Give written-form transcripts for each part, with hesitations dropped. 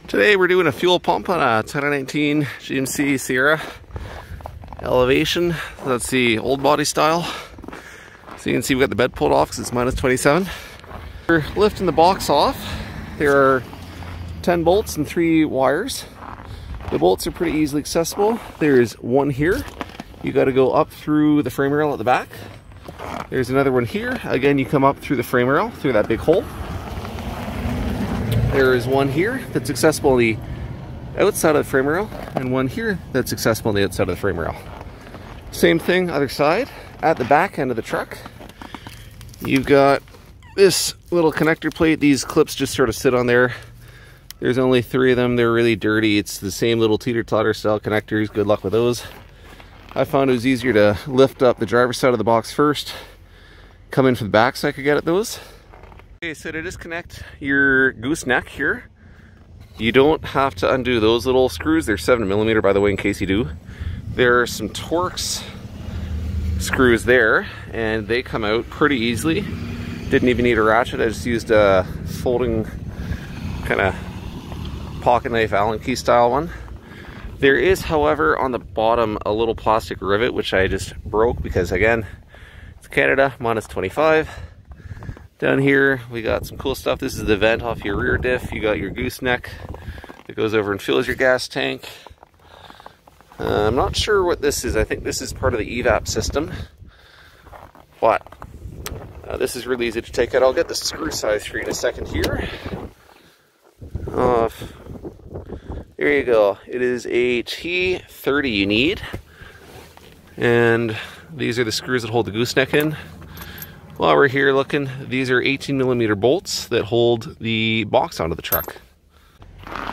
Today we're doing a fuel pump on a 2019 GMC Sierra Elevation. That's the old body style. So you can see we got the bed pulled off because it's minus 27. We're lifting the box off. There are 10 bolts and 3 wires. The bolts are pretty easily accessible. There's one here. You got to go up through the frame rail at the back. There's another one here. Again, you come up through the frame rail, through that big hole. There is one here that's accessible on the outside of the frame rail, and one here that's accessible on the outside of the frame rail. Same thing, other side. At the back end of the truck, you've got this little connector plate. These clips just sort of sit on there. There's only 3 of them. They're really dirty. It's the same little teeter-totter style connectors. Good luck with those. I found it was easier to lift up the driver's side of the box first, come in from the back so I could get at those. Okay, so to disconnect your gooseneck here, you don't have to undo those little screws. They're 7mm, by the way, in case you do. There are some Torx screws there, and they come out pretty easily. Didn't even need a ratchet. I just used a folding kind of pocket knife Allen key style one. There is, however, on the bottom a little plastic rivet, which I just broke because, again, it's Canada, minus 25. Down here, we got some cool stuff. This is the vent off your rear diff. You got your gooseneck that goes over and fills your gas tank. I'm not sure what this is. I think this is part of the evap system. But this is really easy to take out. I'll get the screw size for you in a second here. There you go. It is a T30 you need. And these are the screws that hold the gooseneck in. While we're here looking, these are 18mm bolts that hold the box onto the truck.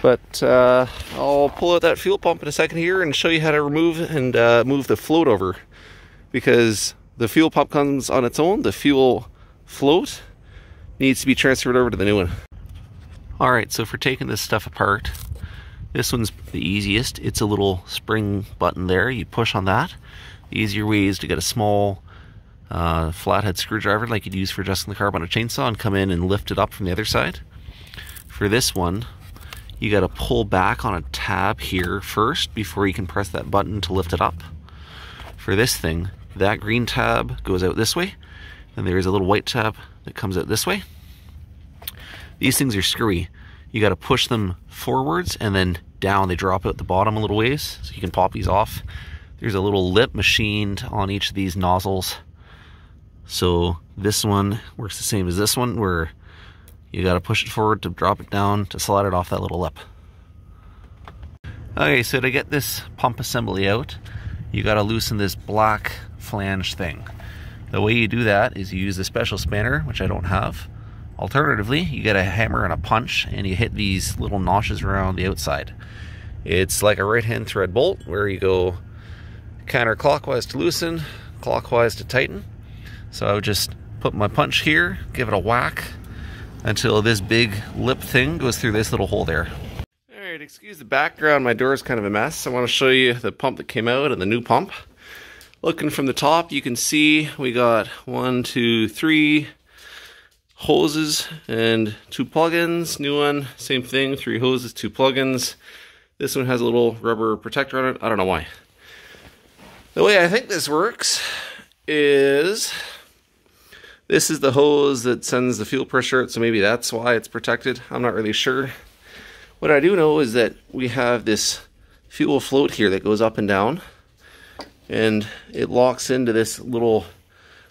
But I'll pull out that fuel pump in a second here and show you how to remove and move the float over. Because the fuel pump comes on its own, the fuel float needs to be transferred over to the new one. Alright, so for taking this stuff apart, this one's the easiest. It's a little spring button there. You push on that. The easier way is to get a small flathead screwdriver like you'd use for adjusting the carb on a chainsaw and come in and lift it up from the other side. For this one, you got to pull back on a tab here first before you can press that button to lift it up. For this thing, that green tab goes out this way, and there is a little white tab that comes out this way. These things are screwy. You got to push them forwards and then down. They drop out the bottom a little ways, so you can pop these off. There's a little lip machined on each of these nozzles. So this one works the same as this one, where you got to push it forward to drop it down to slide it off that little lip. Okay, so to get this pump assembly out, you got to loosen this black flange thing. The way you do that is you use a special spanner, which I don't have. Alternatively, you get a hammer and a punch and you hit these little notches around the outside. It's like a right-hand thread bolt where you go counterclockwise to loosen, clockwise to tighten. So I would just put my punch here, give it a whack until this big lip thing goes through this little hole there. Alright, excuse the background, my door is kind of a mess. I want to show you the pump that came out and the new pump. Looking from the top, you can see we got 1, 2, 3 hoses and 2 plugins. New one, same thing, 3 hoses, 2 plugins. This one has a little rubber protector on it. I don't know why. The way I think this works is this is the hose that sends the fuel pressure out, so maybe that's why it's protected. I'm not really sure. What I do know is that we have this fuel float here that goes up and down, and it locks into this little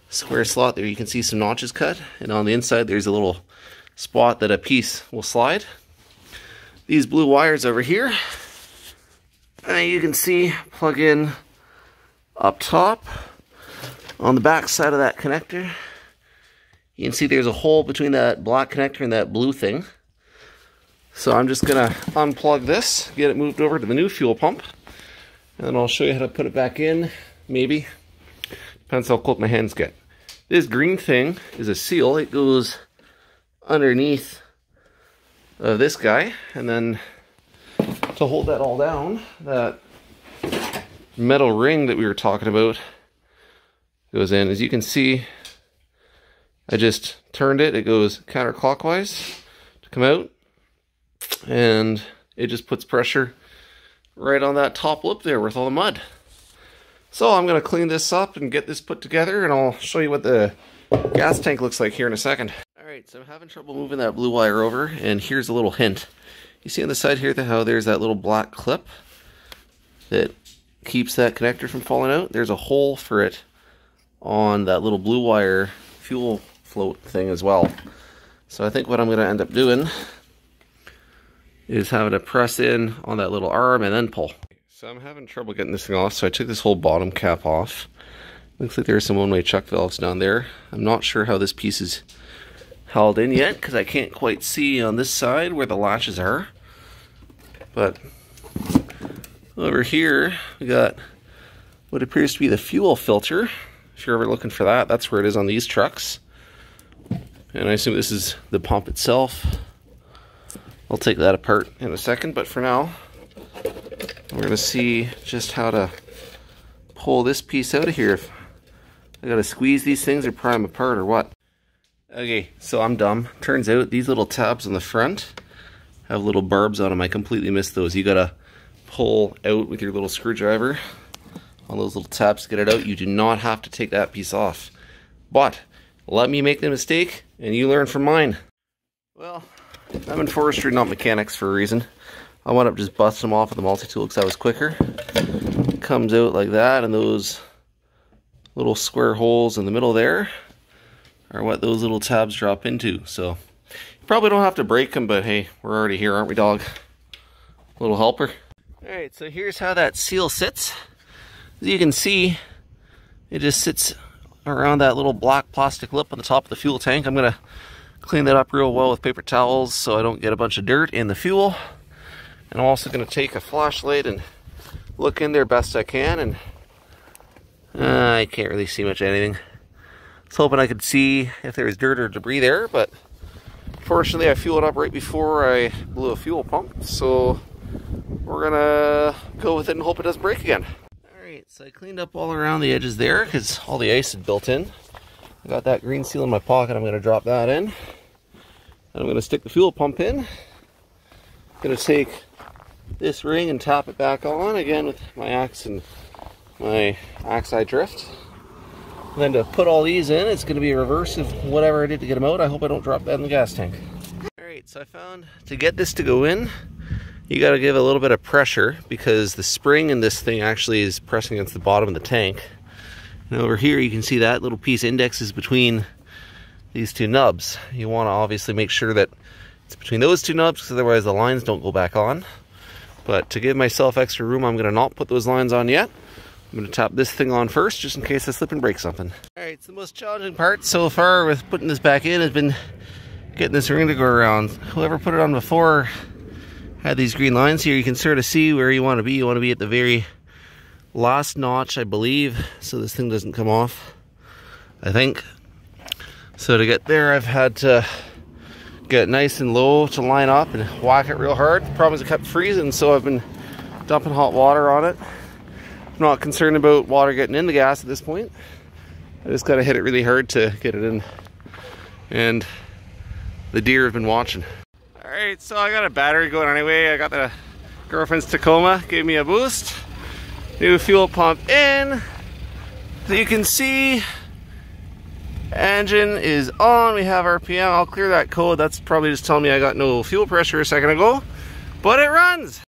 square slot there. You can see some notches cut, and on the inside there's a little spot that a piece will slide. These blue wires over here, you can see plug in up top. On the back side of that connector, you can see there's a hole between that black connector and that blue thing. So I'm just going to unplug this, get it moved over to the new fuel pump, and then I'll show you how to put it back in, maybe. Depends how cold my hands get. This green thing is a seal. It goes underneath this guy, and then to hold that all down, that metal ring that we were talking about goes in. As you can see, I just turned it. It goes counterclockwise to come out, and it just puts pressure right on that top lip there with all the mud. So I'm going to clean this up and get this put together, and I'll show you what the gas tank looks like here in a second. Alright, so I'm having trouble moving that blue wire over, and here's a little hint. You see on the side here how there's that little black clip that keeps that connector from falling out? There's a hole for it on that little blue wire fuel float thing as well. So I think what I'm going to end up doing is having to press in on that little arm and then pull. So I'm having trouble getting this thing off, so I took this whole bottom cap off. Looks like there's some one-way chuck valves down there. I'm not sure how this piece is held in yet, because I can't quite see on this side where the latches are. But over here, we got what appears to be the fuel filter. If you're ever looking for that, that's where it is on these trucks. And I assume this is the pump itself. I'll take that apart in a second, but for now, we're going to see just how to pull this piece out of here. If I got to squeeze these things or pry them apart or what. Okay, so I'm dumb. Turns out these little tabs on the front have little barbs on them. I completely missed those. You got to pull out with your little screwdriver on those little tabs to get it out. You do not have to take that piece off. But let me make the mistake and you learn from mine. Well, I'm in forestry, not mechanics, for a reason. I wound up just busting them off with the multi-tool because that was quicker. It comes out like that, and those little square holes in the middle there are what those little tabs drop into. So you probably don't have to break them, but hey, we're already here, aren't we, dog? Little helper. Alright, so here's how that seal sits. As you can see, it just sits around that little black plastic lip on the top of the fuel tank. I'm going to clean that up real well with paper towels so I don't get a bunch of dirt in the fuel. And I'm also going to take a flashlight and look in there best I can, and I can't really see much of anything. I was hoping I could see if there was dirt or debris there, but fortunately I fueled up right before I blew a fuel pump, so we're gonna go with it and hope it doesn't break again. Alright, so I cleaned up all around the edges there because all the ice had built in. I got that green seal in my pocket. I'm going to drop that in. And I'm going to stick the fuel pump in. I'm going to take this ring and tap it back on again with my axe and my axe eye drift. And then to put all these in, it's going to be a reverse of whatever I did to get them out. I hope I don't drop that in the gas tank. Alright, so I found to get this to go in, you got to give a little bit of pressure because the spring in this thing actually is pressing against the bottom of the tank. And over here you can see that little piece indexes between these two nubs. You want to obviously make sure that it's between those two nubs because otherwise the lines don't go back on. But to give myself extra room, I'm going to not put those lines on yet. I'm going to tap this thing on first just in case I slip and break something. Alright, so the most challenging part so far with putting this back in has been getting this ring to go around. Whoever put it on before had these green lines here. You can sort of see where you want to be. You want to be at the very last notch, I believe, so this thing doesn't come off, I think. So to get there, I've had to get nice and low to line up and whack it real hard. The problem is it kept freezing, so I've been dumping hot water on it. I'm not concerned about water getting in the gas at this point. I just got to hit it really hard to get it in. And the deer have been watching. Alright, so I got a battery going anyway. I got the girlfriend's Tacoma, gave me a boost. New fuel pump in. So you can see engine is on. We have RPM. I'll clear that code. That's probably just telling me I got no fuel pressure a second ago, but it runs.